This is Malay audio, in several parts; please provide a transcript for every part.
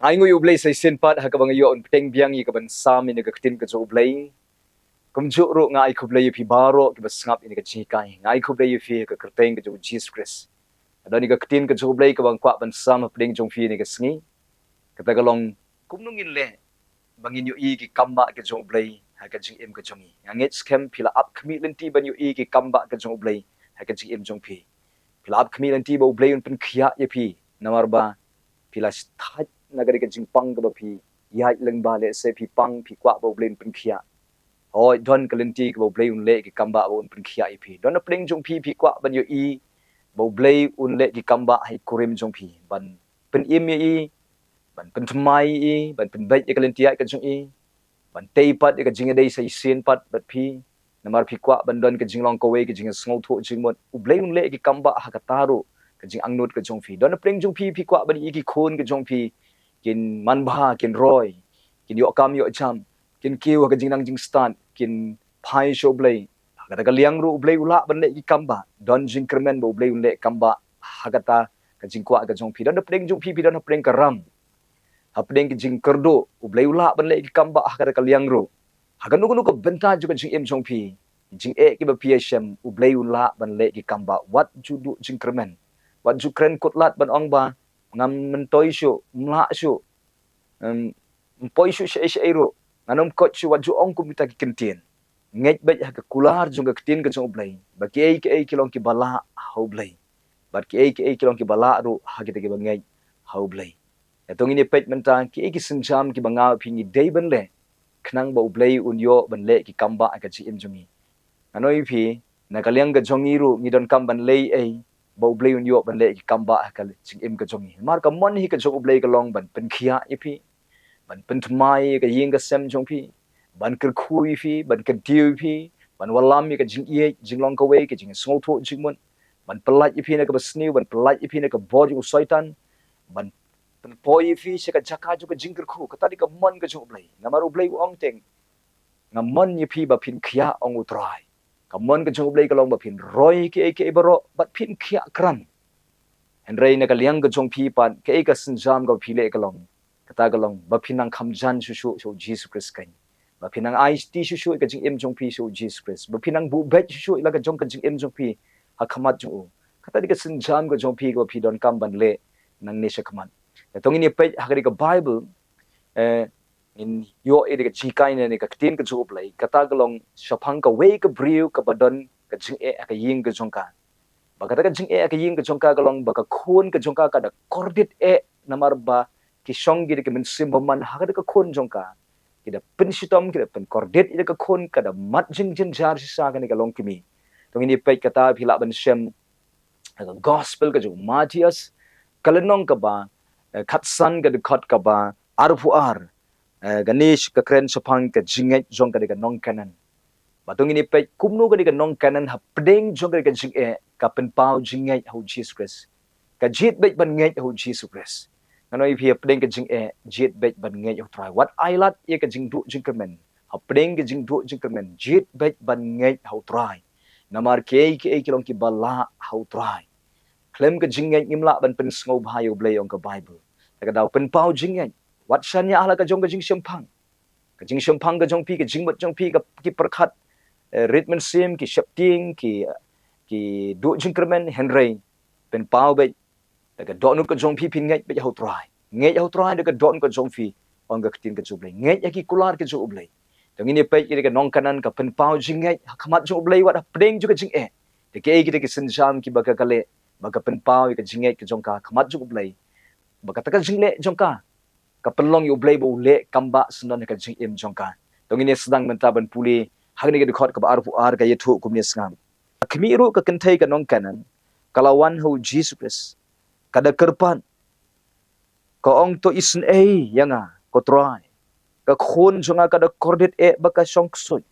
Ai ngui Blei sai sen pat ha ka bang yo on teng biang I ka ban sam ni ka tin ka zo Blei kum ju ro ngai khu Blei phi baro ki bas ngap ni ka chi kai ngai khu Blei phi ka kerteng ka jo Jesus Christ adani ka tin ka jo Blei ka bang kwa ban sam pding jong phi ni ka sngi ka ta ka long kum nungin le bangin yu I ki kamba ka jo Blei ha ka jing em ka jongi nget scam phila up khmi lenti ban yu I ki kamba ka jo Blei ha ka jing em jong phi phila up khmi lenti bo Blei un pen khia ye phi namar ba phila sthat nagari ka jing pang ka ba phi yai leng ba le se phi pang phi kwa bo Blei pen khia oi don kalenti ko Blei un le ki kamba bo un pen khia I phi don pling jong phi kwa ban yu I bo Blei un le ki kamba hai kurim jong phi ban pen im ye ban pen thmai I ban pen bai kalenti ai ka jong I ban tei pat ka jing dei sai sin pat bat phi namar phi kwa ban don ka jinglong ko we ka jing Sngi jingmot u Blei un le ki kamba ha ka taru ka jing angnut ka jong phi don pling jong phi kwa ban I ki khon ka jong phi kin man bha kin roi kin yo kam yo cham kin kiu ka jing nang jing stand kin phai show Blei ka ka liang ru Blei ula ban le ki kamba don jing kermen bo Blei un le kamba ha ka ta ka jing kwa ka jong phi don pling jong phi don pling ka ram hapdeng ki jing kerdo u Blei ula ban le ki kamba ha ka liang ru ha ka nu ko Bynta juga jing em jong phi jing e ki ba psm u Blei ula ban le ki kamba wat ju du jing kermen wat ju kren kotlat ban ong ba ngam mentoi shu mla shu poi shu she ro nganom kot shu wat ju ong ku mita ki kentien nget bet ha ka kular jung ka tin ka jong Blei ba ki kilong ki bala ho Blei ba ki kilong ki bala ru ha ki te ki ba ngai ho Blei tong ini pet mentang ki senjam ki banga pingi dei ban le knang bo Blei un yo ban le ki kamba ka chi im jungi anoi phi na kalyang ga jongi ru ni don kam ban le ei bo Blei un yo ban le ki kamba ka chi im ka jongi mar ka mon hi ka jong Blei ka long ban pen khia I phi ban pen thmai ka ying ka sem jong phi ban ker khui phi ban ka diu phi ban walam ka jing ye jinglong ka we ka jing Sngi jingmon ban pelat I phi na ka basni ban pelat I phi na ka bor ju soitan ban poi fi se ka Jaka juga jingker khu ka tadi ka mon ka jo Blei namaru Blei ong teng ngamon ye phi ba phin khia ong utrai ka mon ka jo Blei ka long ba phin roi ke baro bat phin khia kran en rei na ka liang ka jong phi pan ke ka sinjam ka phi le ka long ka ta ka long ba phin nang kham jan shu Jesus Christ kai ba phin nang ai ti shu ka jing em jong phi Jesus Christ ba phin nang bu bet shu la ka jong ka jing em jong phi ha khamat jo ka tadi ka sinjam ka jong phi ka phi don kam ban le nang ne sha khamat tong ini page hakari ka Bible in yo ide ka chikai ne ka tin ka jo Blei kata galong shapang ka we ka briu ka badon ka jing ka ying ka jongka ba kata ka jing ka ying ka jongka galong ba ka khon ka jongka ka da kordit namar ba ki shong gi ka min simbaman hakari ka khon jongka ki da pin shitom ki da pin kordit ide ka khon ka da mat jing jar sa ka ni ka long kimi tong ini page kata phila ban shem ka gospel ka jo Matthias kalenong ka ba khatsan ga khot ka ba arfu ar ganesh ka kren sapang ka jingai jong ka nong kanan batung ini pe kumnu ka nong kanan hapdeng jong ka jing ka pen pau jingai ho Jesus Christ ka jit bet ban ngai ho Jesus Christ nanoi phi hapdeng ka jing jit bet ban ngai ho try what I lat ye ka jing du jing kermen hapdeng ka jing du jing kermen jit bet ban ngai ho try namar ke kilong ki bala ho try klem ka jingai imla ban pen Sngi bhayo Blei ong ka Bible ka daw pen pau jingai wat sanya ahla ka jong ka jing sempang ka jong pi ka jing mat jong pi ka ki perkhat ritmen sim ki shapting ki du jing kermen henry pen pau be ka don ka jong pi pin ngai be ho try ka don ka jong pi ong ka tin ka ju Blei ngai ki kular ka ju Blei tong ini pe ki ka nong kanan ka pen pau jingai khamat ju Blei wat pdeng ju ka jing de ke ki senjam ki ba ka kale baka pen pau ka jingai ka jong ka khamat ju Blei baka ta ka jing le jong ka kapelong yu Blei bo le kamba sunan ka jing em jong ka tong ini sedang mentaban puli hagni ka dikhot ka arfu ar ka yetu kumni sngam khmiru ka kentai ka nong kanan kalawan ho Jesus Christ kada kerpan ka ong to isn yanga ko try ka khon jonga kada kordit baka shong soi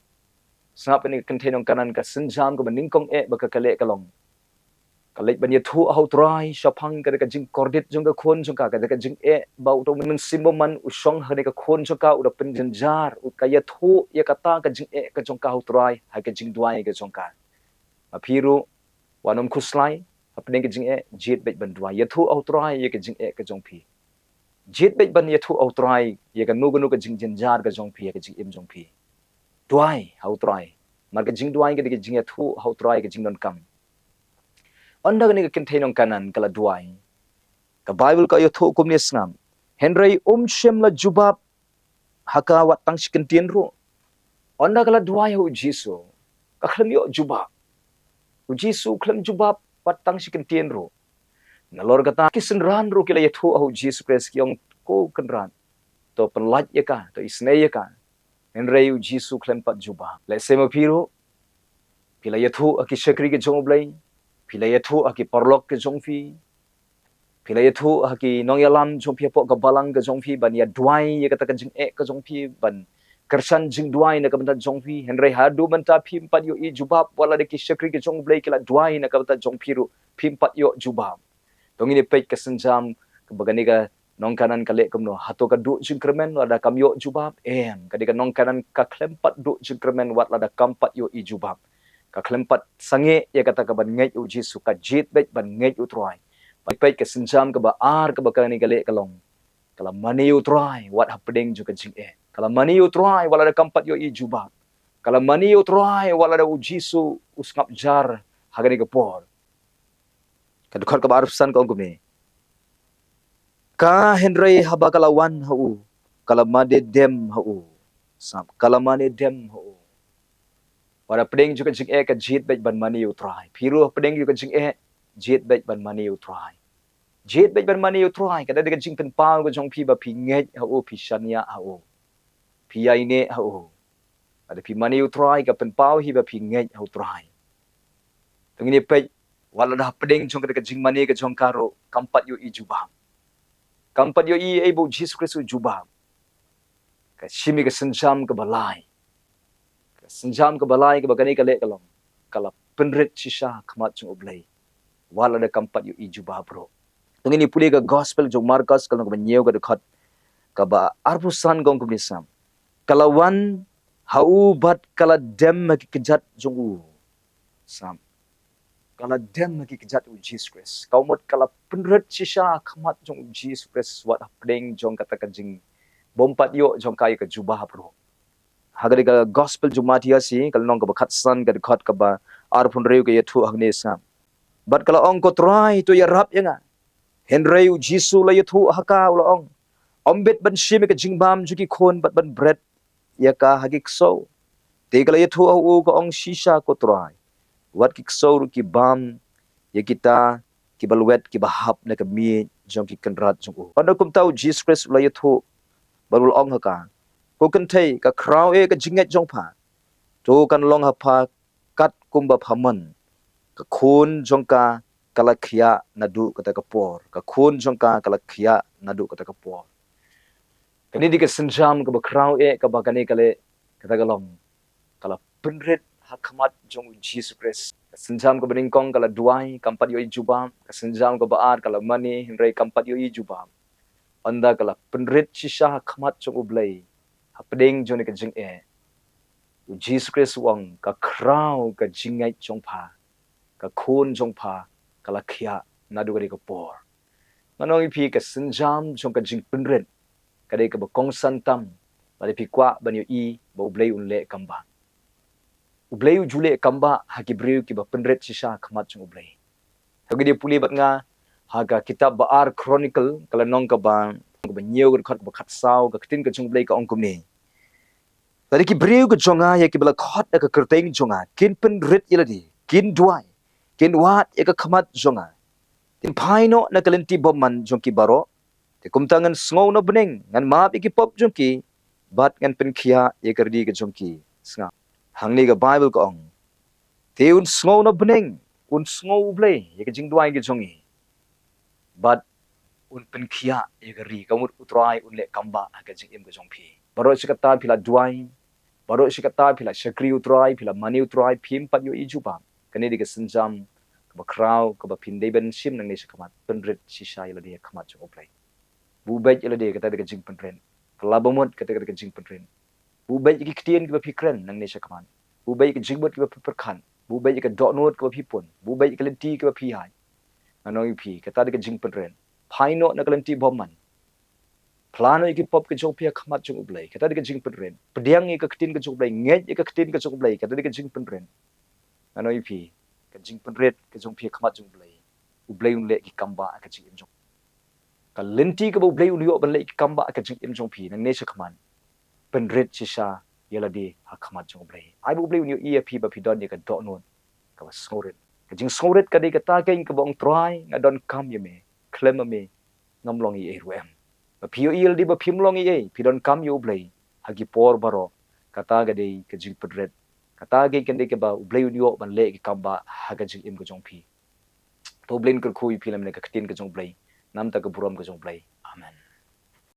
sngap ni kentai nong kanan ka senjam ka Nyngkong baka kale kalong kalek ban yetu au try shapang ka jing kordit jonga khon jonga ka jing bau to min simboman usong hane ka khon jonga uda penjenjar u ka yetu ya kata ka jing ka jonga au try ha ka Jingduwai ka jonga aphiru wanom khuslai hapne ka jing jit bet ban dua yetu au try ya ka jing ka jong phi jit bet ban ye thu au trai ye ka nu ka jing jin jar ka jong phi ka jing im jong phi duai hau trai mar ka jing duai ka de jing ya thu hau trai ka jing non kam onda ka ni ka kin thainong kanan kala duai ka bible ka yo thu kum ni snam henry shem la jubab haka wat tang sikin tien ro onda kala duai hu jisu ka khlam yo jubab hu jisu khlam jubab wat tang sikin tien ro na lor kata kisin ran ro kila ye thu hu jisu kres kyong ko kan ran to penlat ye ka to isne ye ka henry jisu khlam pat jubab le sema piro pila ye thu aki shakri ke jong blai pila ye thu aki parlok ke jong fi pila ye thu aki nong yalam jong phi po ka balang ka jong phi ban ya duai ye kata ka jing e ka jong phi ban kersan jing duai na ka banta jong phi henry hadu banta phi pat yo i jubab wala de ki shakri ke jong blai kila duai na ka banta jong phi ru phi pat yo jubab tong ini pek ka senjam ka bagani ka nong kanan ka le kumno hato ka du jingkremen wala kam yo jubab em kadika nong kanan ka klempat du jingkremen wat lada kampat yo i jubab ka klempat sange ya kata ka ban ngai u jisu ka jit bet ban ngai u troai pai ka senjam ka ba ar ka bakani ka le kalong kala mani u troai wat happening ju ka jing e kala mani u troai wala da kampat yo i jubab kala mani u troai wala da u jisu usngap jar hagani ka por ka dukhat ka barsan ka ongkum ni ka henry haba kala wan hau kala made dem hau sam kala mane dem hau wala pedeng juga jing e ka jit bet ban mani u try phiru pedeng juga jing e jit bet ban mani u try jit bet ban mani u try kada de jing pen pau ko jong phi ba phi nge hau phi shania hau phi ai ne hau ada phi mani u try ka pen pau hi ba phi nge hau try tengini pe wala dah pedeng jong ka jing mani ka jong karo kampat yu i jubam kampat yu i ebo Jesus Christ jubam ka shimi ka senjam ka balai senjam ke balai ke bagani kale kalong kala penret shisha khamat chung Blei wala da kampat yu iju ba bro tengini puli ka gospel jong Markus kalong ka nyeu ka dekhat ka ba arpusan gong kumni sam kala wan hau bat kala dem ki kejat jong u sam kala dem ki kejat u Jesus Christ kaumot kala penret shisha khamat jong Jesus Christ wat hapdeng jong kata ka jing bompat yo jong kai ka jubah bro hagari ka gospel jumatia si kal nong ka bakhat san ka dekhat ka ba arpun reu ka yethu hagne sam bat kala ong ko try to ya rap yanga henreu jisu la yethu haka la ong ombet ban shime ka jingbam juki khon bat ban bread ya ka hagik so te kala yethu au ka ong shisha ko try wat ki so ki bam ya kita ki balwet ki bahap na ka mi jong ki kanrat jong u pada kum tau jesus christ la yethu barul ong haka ko kan thei ka crow e ka jinget jong pha to kan long ha pha kat kumba phaman ka khun jong ka kala khia nadu kata ka por ka khun jong ka kala khia nadu kata ka por kani di ka senjam ka ba crow e ka ba kani kale kata ka long kala penret hakmat jong Jesus Christ senjam ka Nyngkong kala duai kampat yo jubam ka senjam ka baar kala mani hinrai kampat yo jubam anda kala penret shisha hakmat jong Blei hapdeng jone ka jing e Jesus Christ wang ka crow ka jingai jong pha ka khon jong pha kala khia nadu ka ka por manong ipi ka senjam jong ka jing penret ka ka ba kong santam ba pi kwa ban yo i ba Blei unle kambah Blei jule kambah haki breu ki ba penret shisha khamat jong Blei hagi dia puli bat nga haga kitab baar chronicle kala nong ka ba nyeu ka khat ba khat sau ka tin ka jong Blei ka ong kum ni tadi ki breu ka jonga ya ki bala khat ka kerteng jonga kin penret iladi kin duai kin wat ya ka khamat jonga tin phaino na kalenti bomman jong ki baro te kumtangan sngo na beneng ngan ma ki pop jong ki bat ngan pen khia ya kerdi ka jong ki snga hangni ka bible ka ong te un sngo na beneng un sngo Blei ya ka Jingduwai ki jongi bat un pen khia ya kerdi ka mut utrai un le kambah ka jing im ka jong phi baro sikata phila duai baro sikata phila shakri utrai phila mani utrai phim pat yo ijuba kani di ka senjam ka ba kraw ka ba phinde ben sim nang ni sakamat penret shisha ila dia khamat jong Blei bu bet ila dia kata ka jing penren kala bomot kata ka jing penren bu bet ki ktien ki ba phikren nang ni sakaman bu bet ki jingbot ki ba perkhan bu bet ki donot ki ba phipon bu bet ki lenti ki ba phi hai anong phi kata ka jing penren phaino na kalenti bomman plano iki pop ke jong pia khamat jong Blei kata dika jing penren pediang iki ketin ke jong Blei nget iki ketin ke jong Blei kata dika jing penren ano ipi ke jing penret ke jong pia khamat jong Blei Blei un le ki kamba ke jing im jong ka lenti ke Blei un yo ban le ki kamba ke jing im jong pi nang ne khaman penret sisa yala di ha khamat jong Blei ai Blei un yo ia pi ba pi don ni ka do non ka sngoret ke jing sngoret ka di ka ta ke ke bong try ngadon kam ye me klem me ngamlong i ruem Pio il di ba pimlong i pidon kam yo Blei hagi por baro kata ga dei ke jing pedret kata ga ken de ke ba Blei yo ban le ke kamba haga jing im ko jong pi to blin ko khui pilam ne ka ktin ke jong Blei nam ta ka buram ke jong Blei amen